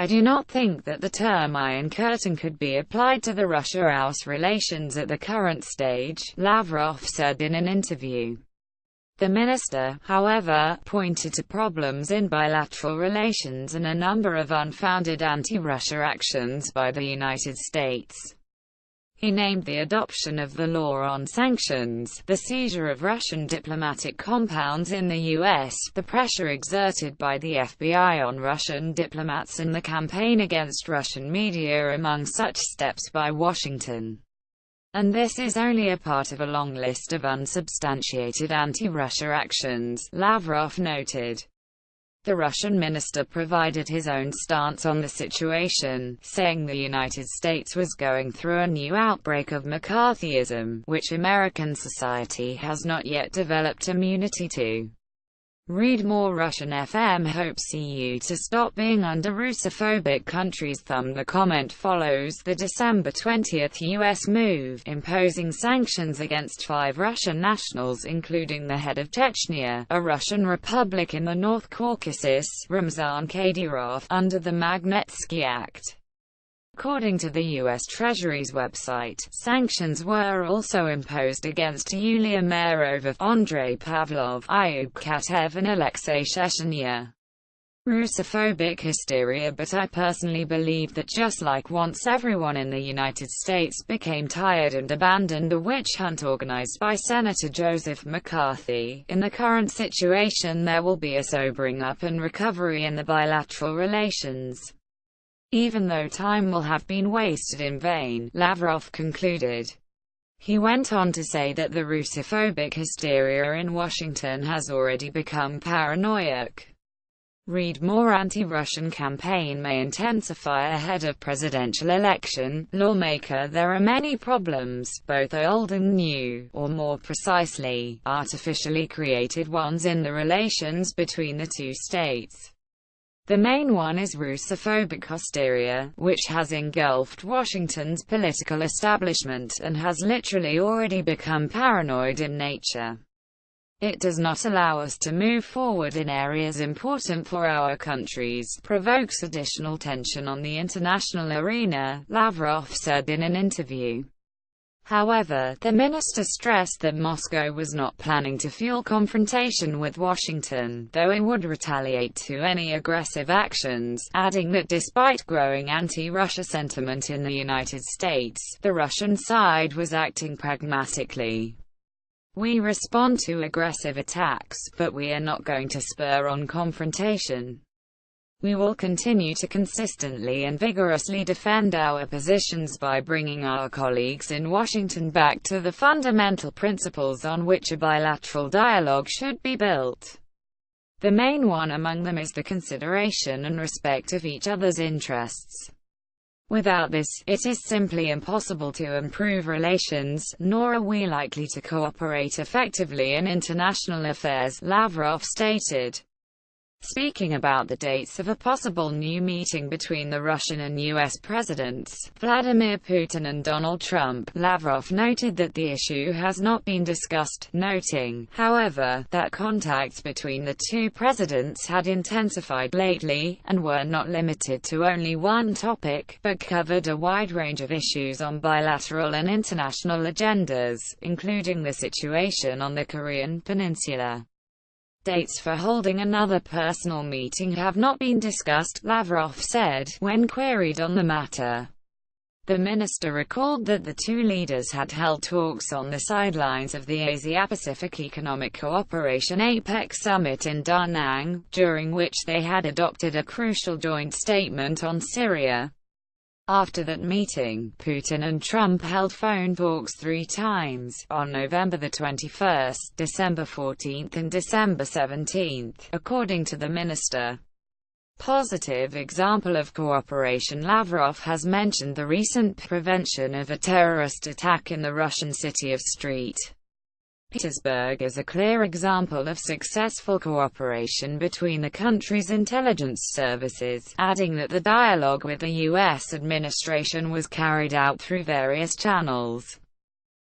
I do not think that the term Iron Curtain could be applied to the Russia-US relations at the current stage, Lavrov said in an interview. The minister, however, pointed to problems in bilateral relations and a number of unfounded anti-Russia actions by the United States. He named the adoption of the law on sanctions, the seizure of Russian diplomatic compounds in the U.S., the pressure exerted by the FBI on Russian diplomats and the campaign against Russian media among such steps by Washington. And this is only a part of a long list of unsubstantiated anti-Russia actions, Lavrov noted. The Russian minister provided his own stance on the situation, saying the United States was going through a new outbreak of McCarthyism, which American society has not yet developed immunity to. Read more. Russian FM hopes EU to stop being under Russophobic countries' thumb. The comment follows the December 20 U.S. move, imposing sanctions against 5 Russian nationals including the head of Chechnya, a Russian republic in the North Caucasus, Ramzan Kadyrov, under the Magnitsky Act. According to the U.S. Treasury's website, sanctions were also imposed against Yulia Marova, Andrei Pavlov, Ayub Katev and Alexei Sheshnya. Russophobic hysteria. But I personally believe that just like once everyone in the United States became tired and abandoned the witch hunt organized by Senator Joseph McCarthy, in the current situation there will be a sobering up and recovery in the bilateral relations. Even though time will have been wasted in vain, Lavrov concluded. He went on to say that the Russophobic hysteria in Washington has already become paranoid. Read more. Anti-Russian campaign may intensify ahead of presidential election. Lawmaker. There are many problems, both old and new, or more precisely, artificially created ones in the relations between the two states. The main one is Russophobic hysteria, which has engulfed Washington's political establishment, and has literally already become paranoid in nature. It does not allow us to move forward in areas important for our countries, provokes additional tension on the international arena, Lavrov said in an interview. However, the minister stressed that Moscow was not planning to fuel confrontation with Washington, though it would retaliate to any aggressive actions, adding that despite growing anti-Russia sentiment in the United States, the Russian side was acting pragmatically. We respond to aggressive attacks, but we are not going to spur on confrontation. We will continue to consistently and vigorously defend our positions by bringing our colleagues in Washington back to the fundamental principles on which a bilateral dialogue should be built. The main one among them is the consideration and respect of each other's interests. Without this, it is simply impossible to improve relations, nor are we likely to cooperate effectively in international affairs, Lavrov stated. Speaking about the dates of a possible new meeting between the Russian and U.S. presidents, Vladimir Putin and Donald Trump, Lavrov noted that the issue has not been discussed, noting, however, that contacts between the two presidents had intensified lately, and were not limited to only one topic, but covered a wide range of issues on bilateral and international agendas, including the situation on the Korean Peninsula. Dates for holding another personal meeting have not been discussed, Lavrov said, when queried on the matter. The minister recalled that the two leaders had held talks on the sidelines of the Asia-Pacific Economic Cooperation APEC summit in Da Nang, during which they had adopted a crucial joint statement on Syria. After that meeting, Putin and Trump held phone talks 3 times, on November 21, December 14 and December 17, according to the minister. Positive example of cooperation. Lavrov has mentioned the recent prevention of a terrorist attack in the Russian city of St. Petersburg as a clear example of successful cooperation between the country's intelligence services, adding that the dialogue with the U.S. administration was carried out through various channels.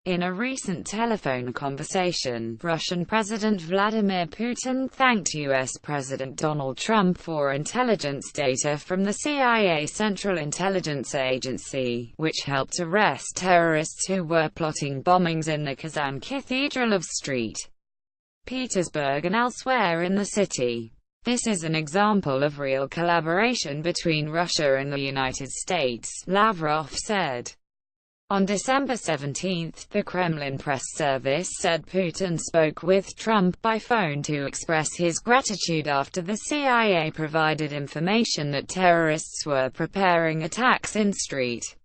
In a recent telephone conversation, Russian President Vladimir Putin thanked U.S. President Donald Trump for intelligence data from the CIA Central Intelligence Agency, which helped arrest terrorists who were plotting bombings in the Kazan Cathedral of St. Petersburg and elsewhere in the city. This is an example of real collaboration between Russia and the United States, Lavrov said. On December 17, the Kremlin press service said Putin spoke with Trump by phone to express his gratitude after the CIA provided information that terrorists were preparing attacks in St.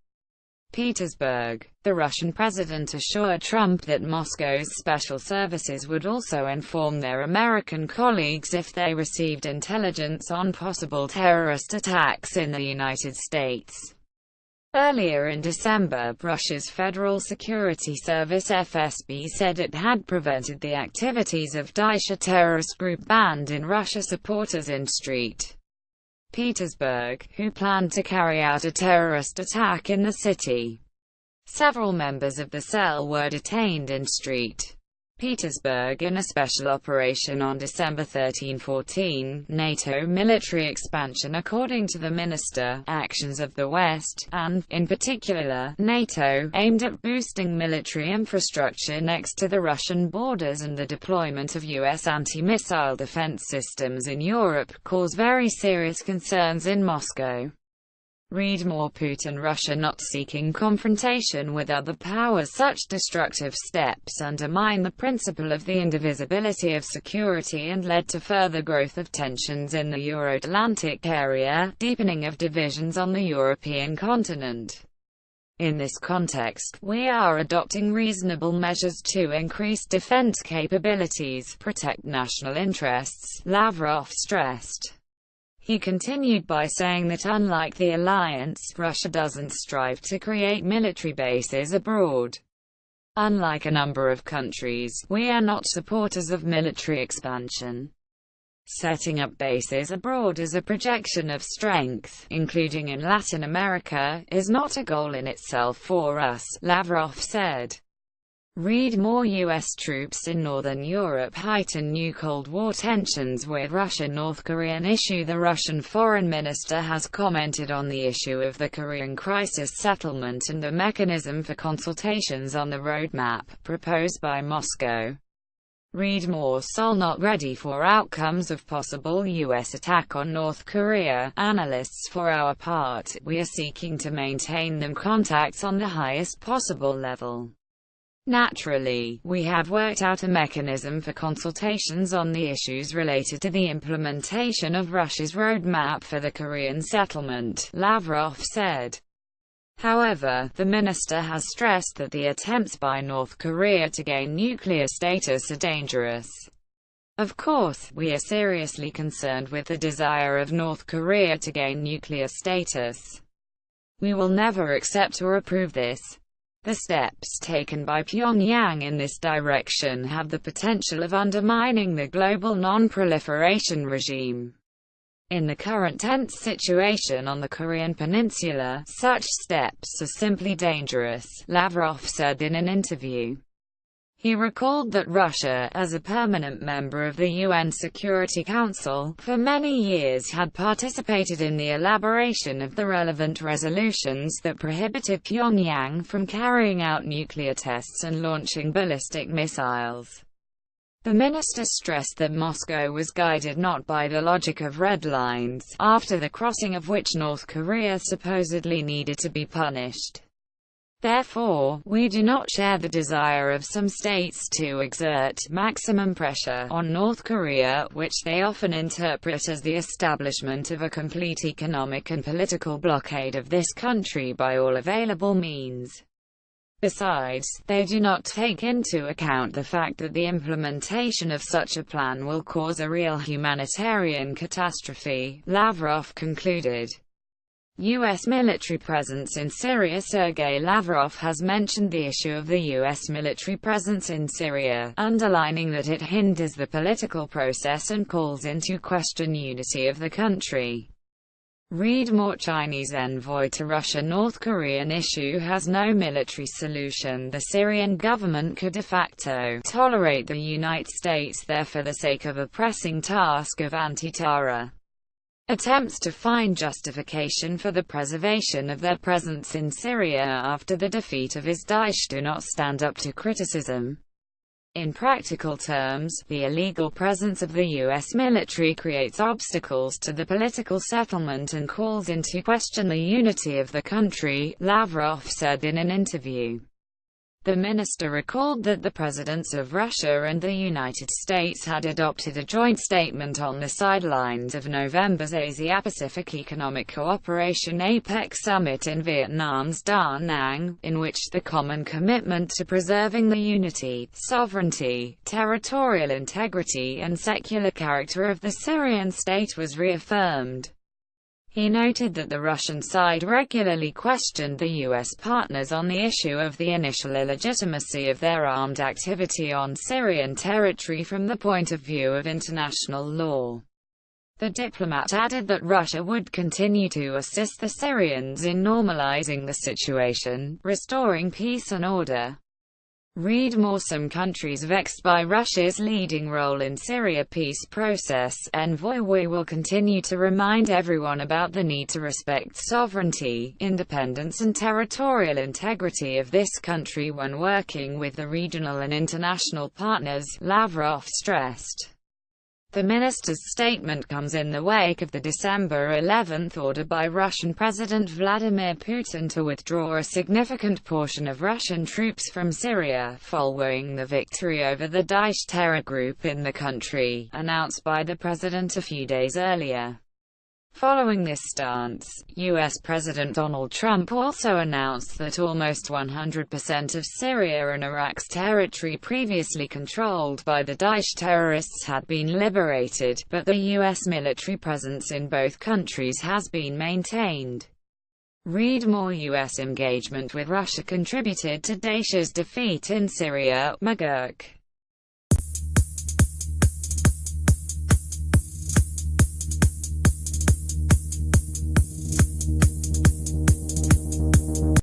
Petersburg. The Russian president assured Trump that Moscow's special services would also inform their American colleagues if they received intelligence on possible terrorist attacks in the United States. Earlier in December, Russia's Federal Security Service (FSB) said it had prevented the activities of Daesh, a terrorist group banned in Russia supporters in St. Petersburg, who planned to carry out a terrorist attack in the city. Several members of the cell were detained in St. Petersburg in a special operation on December 13-14, NATO military expansion. According to the minister, actions of the West, and, in particular, NATO, aimed at boosting military infrastructure next to the Russian borders and the deployment of U.S. anti-missile defense systems in Europe, cause very serious concerns in Moscow. Read more. Putin. Russia not seeking confrontation with other powers. Such destructive steps undermine the principle of the indivisibility of security and led to further growth of tensions in the Euro-Atlantic area, deepening of divisions on the European continent. In this context, we are adopting reasonable measures to increase defense capabilities, protect national interests, Lavrov stressed. He continued by saying that unlike the alliance, Russia doesn't strive to create military bases abroad. Unlike a number of countries, we are not supporters of military expansion. Setting up bases abroad as a projection of strength, including in Latin America, is not a goal in itself for us, Lavrov said. Read more. U.S. troops in Northern Europe heighten new Cold War tensions with Russia. North Korean issue. The Russian foreign minister has commented on the issue of the Korean crisis settlement and the mechanism for consultations on the roadmap proposed by Moscow. Read more. Seoul not ready for outcomes of possible U.S. attack on North Korea. Analysts. For our part, we are seeking to maintain them contacts on the highest possible level. Naturally, we have worked out a mechanism for consultations on the issues related to the implementation of Russia's roadmap for the Korean settlement, Lavrov said. However, the minister has stressed that the attempts by North Korea to gain nuclear status are dangerous. Of course, we are seriously concerned with the desire of North Korea to gain nuclear status. We will never accept or approve this. The steps taken by Pyongyang in this direction have the potential of undermining the global non-proliferation regime. In the current tense situation on the Korean peninsula, such steps are simply dangerous, Lavrov said in an interview. He recalled that Russia, as a permanent member of the UN Security Council, for many years had participated in the elaboration of the relevant resolutions that prohibited Pyongyang from carrying out nuclear tests and launching ballistic missiles. The minister stressed that Moscow was guided not by the logic of red lines, after the crossing of which North Korea supposedly needed to be punished. Therefore, we do not share the desire of some states to exert maximum pressure on North Korea, which they often interpret as the establishment of a complete economic and political blockade of this country by all available means. Besides, they do not take into account the fact that the implementation of such a plan will cause a real humanitarian catastrophe, Lavrov concluded. U.S. military presence in Syria. Sergei Lavrov has mentioned the issue of the U.S. military presence in Syria, underlining that it hinders the political process and calls into question unity of the country. Read more. Chinese envoy to Russia. North Korean issue has no military solution. The Syrian government could de facto tolerate the United States there for the sake of a pressing task of anti-terror. Attempts to find justification for the preservation of their presence in Syria after the defeat of IS Daesh do not stand up to criticism. In practical terms, the illegal presence of the U.S. military creates obstacles to the political settlement and calls into question the unity of the country, Lavrov said in an interview. The minister recalled that the presidents of Russia and the United States had adopted a joint statement on the sidelines of November's Asia-Pacific Economic Cooperation APEC summit in Vietnam's Da Nang, in which the common commitment to preserving the unity, sovereignty, territorial integrity and secular character of the Syrian state was reaffirmed. He noted that the Russian side regularly questioned the U.S. partners on the issue of the initial illegitimacy of their armed activity on Syrian territory from the point of view of international law. The diplomat added that Russia would continue to assist the Syrians in normalizing the situation, restoring peace and order. Read more. Some countries vexed by Russia's leading role in Syria peace process. Envoy: we will continue to remind everyone about the need to respect sovereignty, independence and territorial integrity of this country when working with the regional and international partners, Lavrov stressed. The minister's statement comes in the wake of the December 11 order by Russian President Vladimir Putin to withdraw a significant portion of Russian troops from Syria, following the victory over the Daesh terror group in the country, announced by the president a few days earlier. Following this stance, U.S. President Donald Trump also announced that almost 100% of Syria and Iraq's territory previously controlled by the Daesh terrorists had been liberated, but the U.S. military presence in both countries has been maintained. Read more. U.S. engagement with Russia contributed to Daesh's defeat in Syria. McGurk.